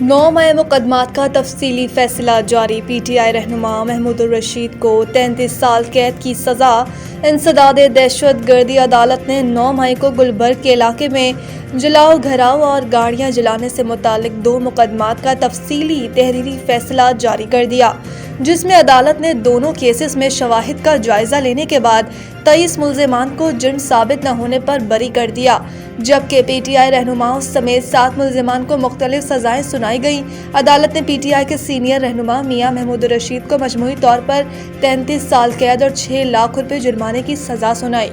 9 मई मुकदमात का तफसीली फैसला जारी। PTI रहनुमा महमूद उर रशीद को 33 साल कैद की सजा। इंसदाद दहशत गर्दी अदालत ने 9 मई को गुलबर्ग के इलाके में जलाओ घराव और गाड़ियां जलाने से मुतालिक 2 मुकदमात का तफसीली तहरीरी फैसला जारी कर दिया, जिसमें अदालत ने दोनों केसेस में शवाहिद का जायजा लेने के बाद 23 मुल्जिमान को जुर्म साबित न होने पर बरी कर दिया, जबकि PTI रहनुमाओं समेत 7 मुल्जिमान को मुख्तलिफ सजाएं सुनाई गईं। अदालत ने PTI के सीनियर रहनुमा मियां महमूद उर रशीद को मजमूई तौर पर 33 साल कैद और 6 लाख रुपए जुर्माने की सजा सुनाई।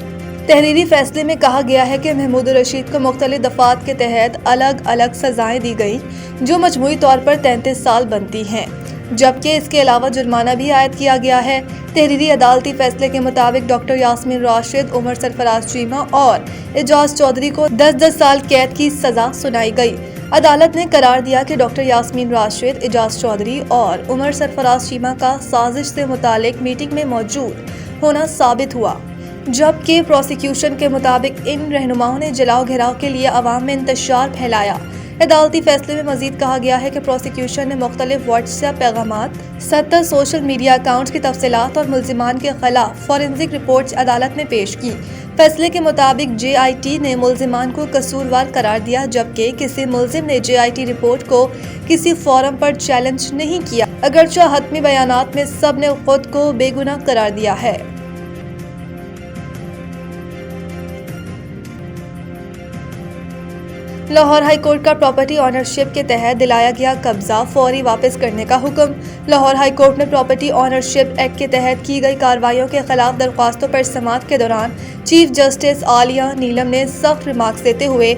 तहरीरी फैसले में कहा गया है कि महमूद उर रशीद को मुख्तलिफ दफात के तहत अलग अलग सजाएं दी गई, जो मजमूई तौर पर 33 साल बनती हैं, जबकि इसके अलावा जुर्माना भी आयद किया गया है। तहरीरी अदालती फैसले के मुताबिक डॉक्टर यास्मीन राशिद, उमर सरफराज चीमा और एजाज चौधरी को 10-10 साल कैद की सजा सुनाई गई। अदालत ने करार दिया कि डॉक्टर यास्मीन राशिद, एजाज चौधरी और उमर सरफराज चीमा का साजिश से मुतालिक मीटिंग में मौजूद होना साबित हुआ, जबकि प्रोसिक्यूशन के मुताबिक इन रहनुमाओं ने जलाओ घेराव के लिए अवाम में इंतशार फैलाया। अदालती फैसले में मजीद कहा गया है कि प्रोसिक्यूशन ने मुख्तलिफ व्हाट्सएप पैगामात, 70 सोशल मीडिया अकाउंट्स की तफसीलात और मुल्जिमान के खिलाफ फॉरेंसिक रिपोर्ट्स अदालत में पेश की। फैसले के मुताबिक JIT ने मुल्जिमान को कसूरवार करार दिया, जबकि किसी मुल्जिम ने JIT रिपोर्ट को किसी फोरम पर चैलेंज नहीं किया, अगरचे हतमी बयानात में सब ने खुद को बेगुनाह करार दिया है। लाहौर हाई कोर्ट का प्रॉपर्टी ऑनरशिप के तहत दिलाया गया कब्जा फौरी वापस करने का हुक्म। लाहौर हाई कोर्ट ने प्रॉपर्टी ऑनरशिप एक्ट के तहत की गई कार्रवाइयों के खिलाफ दरख्वास्तों पर समाअत के दौरान चीफ जस्टिस आलिया नीलम ने सख्त रिमार्क्स देते हुए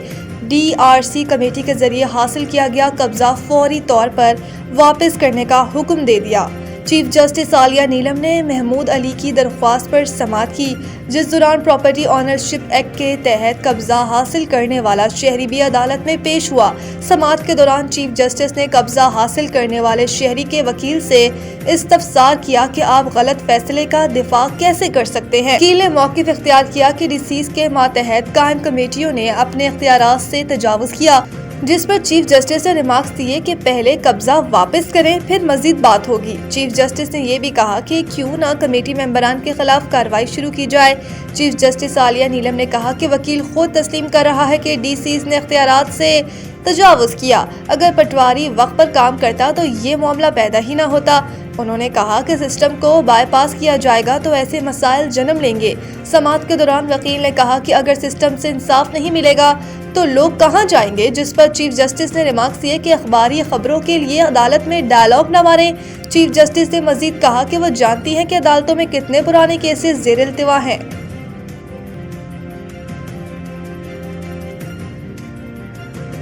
DRC कमेटी के जरिए हासिल किया गया कब्जा फौरी तौर पर वापस करने का हुक्म दे दिया। चीफ जस्टिस आलिया नीलम ने महमूद अली की दरख्वास्त पर समाअत की, जिस दौरान प्रॉपर्टी ऑनरशिप एक्ट के तहत कब्जा हासिल करने वाला शहरी भी अदालत में पेश हुआ। समाअत के दौरान चीफ जस्टिस ने कब्जा हासिल करने वाले शहरी के वकील से इस्तफसार किया कि आप गलत फैसले का दिफा कैसे कर सकते हैं। वकील ने मौक़िफ़ इख्तियार किया कि डिसीज के मातहत कायम कमेटियों ने अपने इख्तियारात से तजावुज़ किया, जिस पर चीफ जस्टिस ने रिमार्क्स दिए कि पहले कब्जा वापस करें, फिर मजीद बात होगी। चीफ जस्टिस ने यह भी कहा कि क्यों ना कमेटी मेंबरान के खिलाफ कार्रवाई शुरू की जाए। चीफ जस्टिस आलिया नीलम ने कहा कि वकील खुद तस्लीम कर रहा है कि DCs ने इख्तियारात से तजावुज़ किया। अगर पटवारी वक्त पर काम करता तो ये मामला पैदा ही ना होता। उन्होंने कहा कि सिस्टम को बाईपास किया जाएगा तो ऐसे मसाइल जन्म लेंगे। समाअत के दौरान वकील ने कहा कि अगर सिस्टम से इंसाफ नहीं मिलेगा तो लोग कहां जाएंगे, जिस पर चीफ जस्टिस ने रिमार्क्स दिए कि अखबारी खबरों के लिए अदालत में डायलॉग न मारें। चीफ जस्टिस ने मजीद कहा कि वो जानती हैं कि अदालतों में कितने पुराने केसेस ज़ेर इल्तिवा हैं।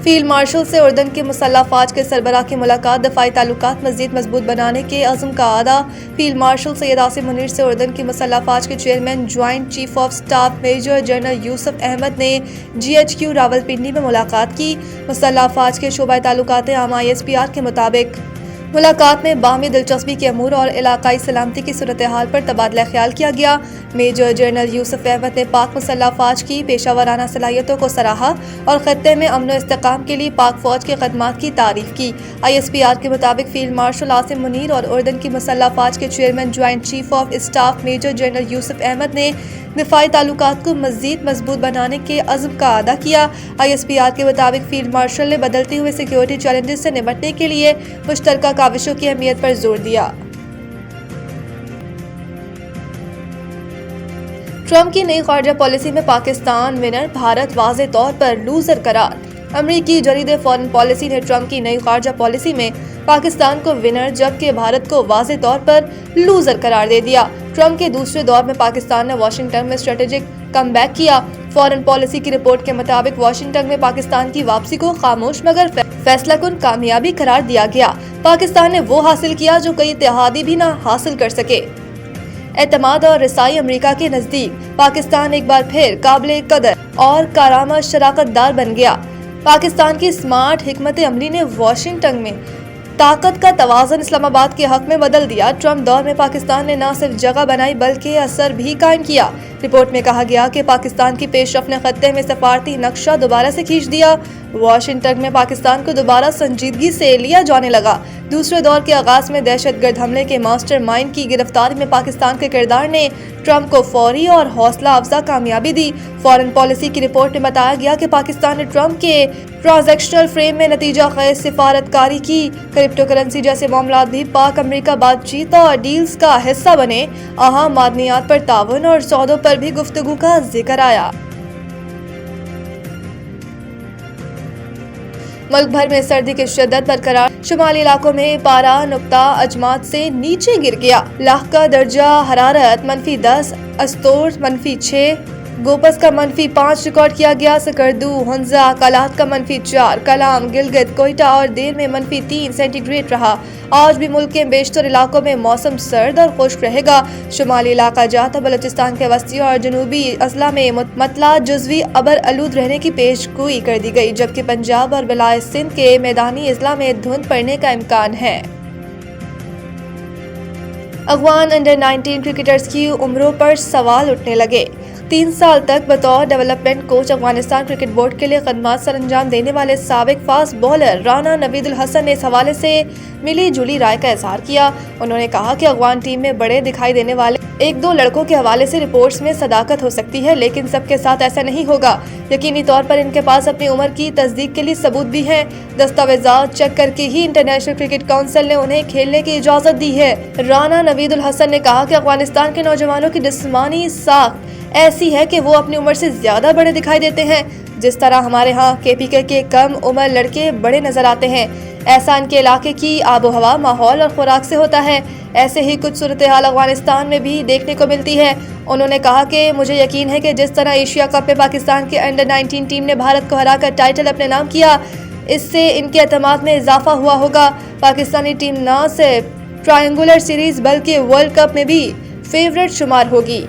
फील्ड मार्शल से उर्दन की मुसल्लह फ़ौज के सरबराह की मुलाकात, दफ़ाई ताल्लुकात मज़ीद मजबूत बनाने के अज़्म का आदा। फील्ड मार्शल सैयद आसिम मुनीर से उर्दन की मुसल्लह फ़ौज के chairman joint chief of staff major general Yusuf Ahmad ने GHQ रावलपिंडी में मुलाकात की। मुसल्लह फ़ौज के शोबा ताल्लुकात आमा ISPR के मुताबिक मुलाकात में बाहमी दिलचस्पी के अमूर और इलाकाई सलामती की सूरत हाल पर तबादला ख्याल किया गया। मेजर जनरल यूसुफ अहमद ने पाक मुसल्लह फ़ौज की पेशावराना सलाहियतों को सराहा और खत्ते में अमन व इस्तेकाम के लिए पाक फ़ौज के खदमात की तारीफ की। ISPR के मुताबिक फील्ड मार्शल आसिम मुनीर और उर्दन की मुसल्लह फ़ौज के chairman joint chief of staff major general Yusuf Ahmad ने दिफाई ताल्लुकात को मज़ीद मजबूत बनाने के अज़्म का अदा किया। ISPR के मुताबिक फील्ड मार्शल ने बदलते हुए सिक्योरिटी चैलेंजेस से निपटने के लिए मुश्तरका काविशों की अहमियत पर जोर दिया। ट्रंप की नई खारजा पॉलिसी में पाकिस्तान विनर, भारत वाज़े तौर पर लूजर करार। अमरीकी जरीदे फॉरेन पॉलिसी ने ट्रंप की नई खारजा पॉलिसी में पाकिस्तान को विनर जबकि भारत को वाज़े तौर पर लूजर करार दे दिया। ट्रंप के दूसरे दौर में पाकिस्तान ने वाशिंगटन में स्ट्रेटेजिक कमबैक किया। फॉरेन पॉलिसी की रिपोर्ट के मुताबिक वाशिंगटन में पाकिस्तान की वापसी को खामोश मगर फैसलाकुन कामयाबी करार दिया गया। पाकिस्तान ने वो हासिल किया जो कई इत्तेहादी भी ना हासिल कर सके। एतमाद और रसाई अमेरिका के नजदीक पाकिस्तान एक बार फिर काबिल कदर और कारामद शराकतदार बन गया। पाकिस्तान की स्मार्ट हिकमत अमली ने वाशिंगटन में طاقت کا توازن اسلام آباد کے حق میں بدل دیا۔ ٹرمپ دور میں پاکستان نے نہ صرف جگہ بنائی بلکہ اثر بھی قائم کیا۔ رپورٹ میں کہا گیا کہ پاکستان کی پیش رفت نے خطے میں سفارتی نقشہ دوبارہ سے کھینچ دیا۔ واشنگٹن میں پاکستان کو دوبارہ سنجیدگی سے لیا جانے لگا۔ دوسرے دور کے آغاز میں دہشت گرد حملے کے ماسٹر مائنڈ کی گرفتاری میں پاکستان کے کردار نے ٹرمپ کو فوری اور حوصلہ افزا کامیابی دی۔ فارن پالیسی کی رپورٹ میں بتایا گیا کہ پاکستان نے ٹرمپ کے ٹرانزیکشنل فریم میں نتیجہ خیز سفارتکاری کی۔ کرپٹو کرنسی جیسے معاملات بھی پاک امریکہ بات چیت اور ڈیلز کا حصہ بنے۔ اہم معدنیات پر تعاون اور سودوں پر بھی گفتگو کا ذکر آیا۔ ملک بھر میں سردی کی شدت برقرار، شمالی علاقوں میں پارہ نقطہ اجماد سے نیچے گر گیا۔ لاہ کا درجہ حرارت -10، استور -6، گوپس کا -5 ریکارڈ کیا گیا۔ سکردو، ہنزا، کالات کا -4، کلام، گلگت، کوئٹہ اور دیر میں -3 سینٹی گریڈ رہا۔ آج بھی ملک کے بیشتر علاقوں میں موسم سرد اور خشک رہے گا۔ شمالی علاقہ جات اور بلوچستان کے وسطی اور جنوبی اضلاع میں مطلع جزوی ابر آلود رہنے کی پیش گوئی کر دی گئی، جبکہ پنجاب اور بالائے سندھ کے میدانی اضلاع میں دھند پڑنے کا امکان ہے۔ افغان انڈر 19 کرکٹرز کی عمروں پر سوال اٹھنے لگے۔ 3 سال تک بطور development coach Afghanistan cricket board کے لیے خدمات سر انجام دینے والے سابق فاسٹ بولر رانا نوید الحسن نے اس حوالے سے ملی جلی رائے کا اظہار کیا۔ انہوں نے کہا کہ افغان ٹیم میں بڑے دکھائی دینے والے 1-2 لڑکوں کے حوالے سے رپورٹس میں صداقت ہو سکتی ہے، لیکن سب کے ساتھ ایسا نہیں ہوگا۔ یقینی طور پر ان کے پاس اپنی عمر کی تصدیق کے لیے ثبوت بھی ہیں۔ دستاویزات چیک کر کے ہی انٹرنیشنل کرکٹ کونسل نے انہیں کھیلنے کی اجازت دی ہے۔ رانا نوید الحسن نے کہا کہ افغانستان کے نوجوانوں کی جسمانی ساخت ایسی ہے کہ وہ اپنی عمر سے زیادہ بڑے دکھائی دیتے ہیں، جس طرح ہمارے ہاں KPK کے کم عمر لڑکے بڑے نظر آتے ہیں۔ ایسا ان کے علاقے کی آب و ہوا، ماحول اور خوراک سے ہوتا ہے۔ ایسے ہی کچھ صورتحال افغانستان میں بھی دیکھنے کو ملتی ہے۔ انہوں نے کہا کہ مجھے یقین ہے کہ جس طرح ایشیا کپ میں پاکستان کی انڈر 19 ٹیم نے بھارت کو ہرا کر ٹائٹل اپنے نام کیا، اس سے ان کے اعتماد میں اضافہ ہوا ہوگا۔ پاکستانی ٹیم نہ صرف ٹرائنگولر سیریز بلکہ ورلڈ کپ میں بھی فیورٹ شمار ہوگی۔